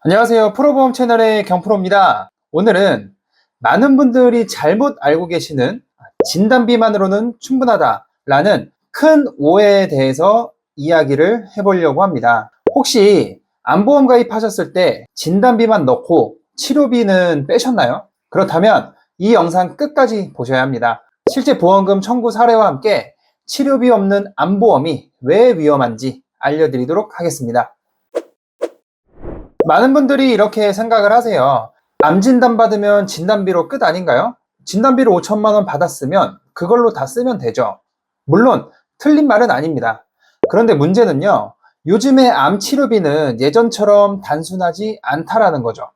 안녕하세요. 프로보험 채널의 경프로입니다. 오늘은 많은 분들이 잘못 알고 계시는 진단비만으로는 충분하다라는 큰 오해에 대해서 이야기를 해보려고 합니다. 혹시 암보험 가입하셨을 때 진단비만 넣고 치료비는 빼셨나요? 그렇다면 이 영상 끝까지 보셔야 합니다. 실제 보험금 청구 사례와 함께 치료비 없는 암보험이 왜 위험한지 알려드리도록 하겠습니다. 많은 분들이 이렇게 생각을 하세요. 암 진단 받으면 진단비로 끝 아닌가요? 진단비로 5천만 원 받았으면 그걸로 다 쓰면 되죠. 물론 틀린 말은 아닙니다. 그런데 문제는요, 요즘의 암 치료비는 예전처럼 단순하지 않다라는 거죠.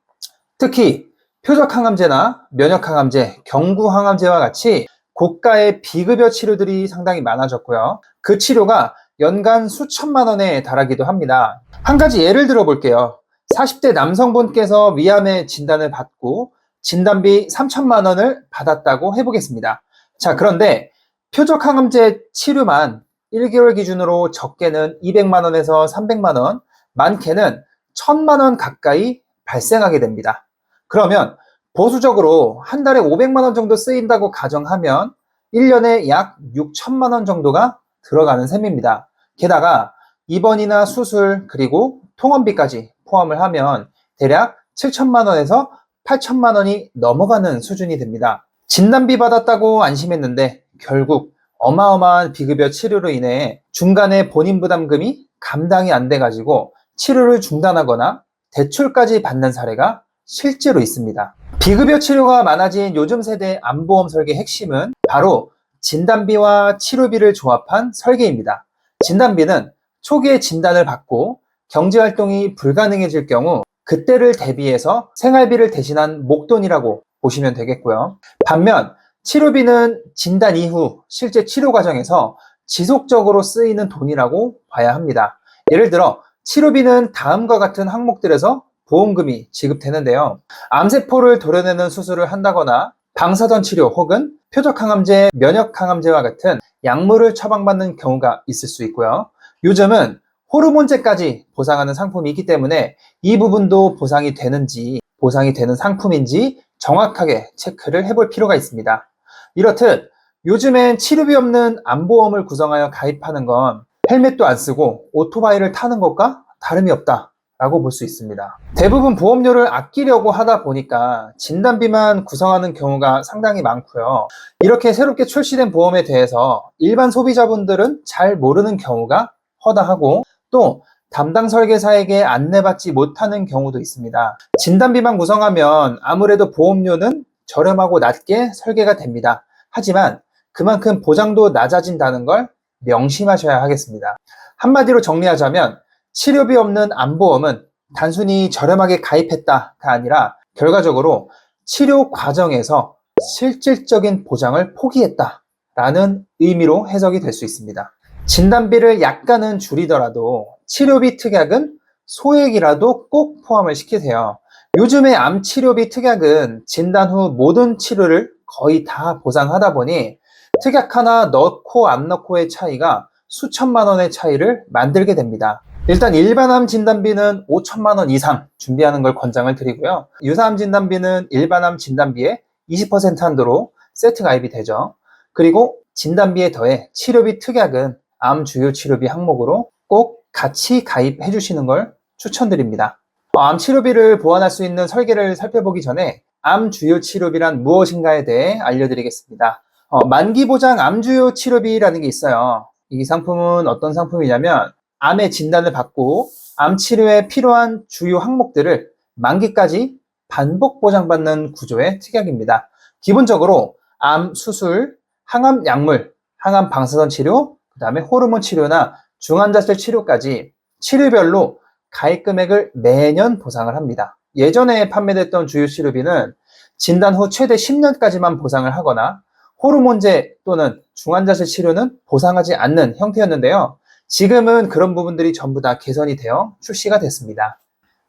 특히 표적항암제나 면역항암제, 경구항암제와 같이 고가의 비급여 치료들이 상당히 많아졌고요. 그 치료가 연간 수천만 원에 달하기도 합니다. 한 가지 예를 들어 볼게요. 40대 남성분께서 위암의 진단을 받고 진단비 3천만 원을 받았다고 해보겠습니다. 자, 그런데 표적항암제 치료만 1개월 기준으로 적게는 200만 원에서 300만 원, 많게는 1000만 원 가까이 발생하게 됩니다. 그러면 보수적으로 한 달에 500만 원 정도 쓰인다고 가정하면 1년에 약 6천만 원 정도가 들어가는 셈입니다. 게다가 입원이나 수술 그리고 통원비까지 포함을 하면 대략 7천만 원에서 8천만 원이 넘어가는 수준이 됩니다. 진단비 받았다고 안심했는데 결국 어마어마한 비급여 치료로 인해 중간에 본인 부담금이 감당이 안 돼가지고 치료를 중단하거나 대출까지 받는 사례가 실제로 있습니다. 비급여 치료가 많아진 요즘 세대 암보험 설계 핵심은 바로 진단비와 치료비를 조합한 설계입니다. 진단비는 초기에 진단을 받고 경제활동이 불가능해질 경우 그때를 대비해서 생활비를 대신한 목돈이라고 보시면 되겠고요. 반면 치료비는 진단 이후 실제 치료 과정에서 지속적으로 쓰이는 돈이라고 봐야 합니다. 예를 들어 치료비는 다음과 같은 항목들에서 보험금이 지급되는데요. 암세포를 도려내는 수술을 한다거나 방사선 치료 혹은 표적항암제, 면역항암제와 같은 약물을 처방받는 경우가 있을 수 있고요. 요즘은 호르몬제까지 보상하는 상품이 있기 때문에 이 부분도 보상이 되는지, 보상이 되는 상품인지 정확하게 체크를 해볼 필요가 있습니다. 이렇듯 요즘엔 치료비 없는 암보험을 구성하여 가입하는 건 헬멧도 안 쓰고 오토바이를 타는 것과 다름이 없다 라고 볼 수 있습니다. 대부분 보험료를 아끼려고 하다 보니까 진단비만 구성하는 경우가 상당히 많고요. 이렇게 새롭게 출시된 보험에 대해서 일반 소비자분들은 잘 모르는 경우가 허다하고 또 담당 설계사에게 안내받지 못하는 경우도 있습니다. 진단비만 구성하면 아무래도 보험료는 저렴하고 낮게 설계가 됩니다. 하지만 그만큼 보장도 낮아진다는 걸 명심하셔야 하겠습니다. 한마디로 정리하자면 치료비 없는 암보험은 단순히 저렴하게 가입했다가 아니라 결과적으로 치료 과정에서 실질적인 보장을 포기했다라는 의미로 해석이 될 수 있습니다. 진단비를 약간은 줄이더라도 치료비 특약은 소액이라도 꼭 포함을 시키세요. 요즘의 암 치료비 특약은 진단 후 모든 치료를 거의 다 보상하다 보니 특약 하나 넣고 안 넣고의 차이가 수천만 원의 차이를 만들게 됩니다. 일단 일반암 진단비는 5천만 원 이상 준비하는 걸 권장을 드리고요. 유사암 진단비는 일반암 진단비의 20% 한도로 세트 가입이 되죠. 그리고 진단비에 더해 치료비 특약은 암 주요 치료비 항목으로 꼭 같이 가입해 주시는 걸 추천드립니다. 암 치료비를 보완할 수 있는 설계를 살펴보기 전에 암 주요 치료비란 무엇인가에 대해 알려드리겠습니다. 만기 보장 암 주요 치료비라는 게 있어요. 이 상품은 어떤 상품이냐면 암의 진단을 받고 암 치료에 필요한 주요 항목들을 만기까지 반복 보장받는 구조의 특약입니다. 기본적으로 암 수술, 항암 약물, 항암 방사선 치료, 그 다음에 호르몬 치료나 중환자실 치료까지 치료별로 가입 금액을 매년 보상을 합니다. 예전에 판매됐던 주요 치료비는 진단 후 최대 10년까지만 보상을 하거나 호르몬제 또는 중환자실 치료는 보상하지 않는 형태였는데요. 지금은 그런 부분들이 전부 다 개선이 되어 출시가 됐습니다.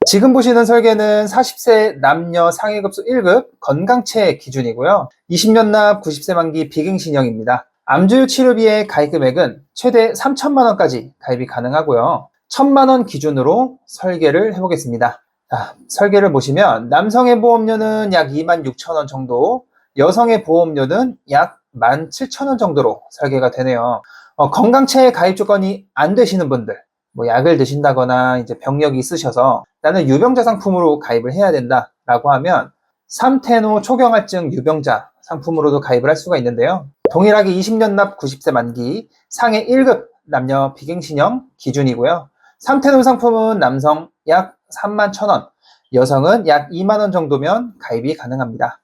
지금 보시는 설계는 40세 남녀 상위급수 1급 건강체 기준이고요. 20년 납 90세 만기 비갱신형입니다. 암주요 치료비의 가입 금액은 최대 3천만 원까지 가입이 가능하고요. 1,000만 원 기준으로 설계를 해보겠습니다. 설계를 보시면 남성의 보험료는 약 26,000원 정도, 여성의 보험료는 약 17,000원 정도로 설계가 되네요. 건강체에 가입 조건이 안 되시는 분들, 뭐 약을 드신다거나 이제 병력이 있으셔서 나는 유병자 상품으로 가입을 해야 된다라고 하면 삼테노 초경화증 유병자 상품으로도 가입을 할 수가 있는데요. 동일하게 20년 납 90세 만기, 상해 1급 남녀 비갱신형 기준이고요. 삼테노 상품은 남성 약 31,000원, 여성은 약 2만원 정도면 가입이 가능합니다.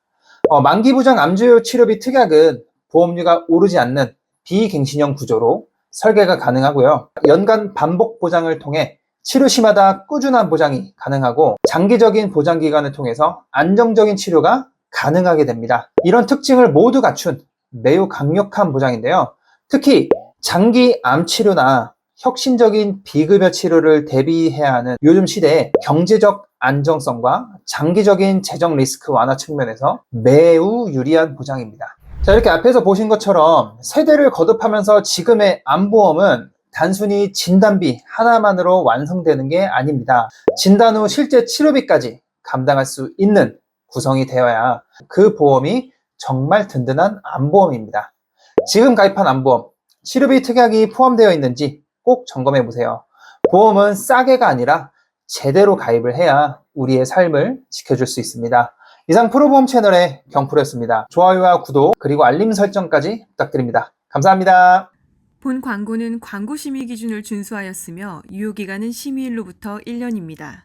만기부정 암주 치료비 특약은 보험료가 오르지 않는 비갱신형 구조로 설계가 가능하고요. 연간 반복 보장을 통해 치료 시마다 꾸준한 보장이 가능하고 장기적인 보장 기간을 통해서 안정적인 치료가 가능하게 됩니다. 이런 특징을 모두 갖춘 매우 강력한 보장인데요. 특히 장기 암 치료나 혁신적인 비급여 치료를 대비해야 하는 요즘 시대의 경제적 안정성과 장기적인 재정 리스크 완화 측면에서 매우 유리한 보장입니다. 자, 이렇게 앞에서 보신 것처럼 세대를 거듭하면서 지금의 암보험은 단순히 진단비 하나만으로 완성되는 게 아닙니다. 진단 후 실제 치료비까지 감당할 수 있는 구성이 되어야 그 보험이 정말 든든한 암보험입니다. 지금 가입한 암보험, 치료비 특약이 포함되어 있는지 꼭 점검해 보세요. 보험은 싸게가 아니라 제대로 가입을 해야 우리의 삶을 지켜줄 수 있습니다. 이상 프로보험 채널의 경프로였습니다. 좋아요와 구독 그리고 알림 설정까지 부탁드립니다. 감사합니다. 본 광고는 광고 심의 기준을 준수하였으며 유효기간은 심의일로부터 1년입니다.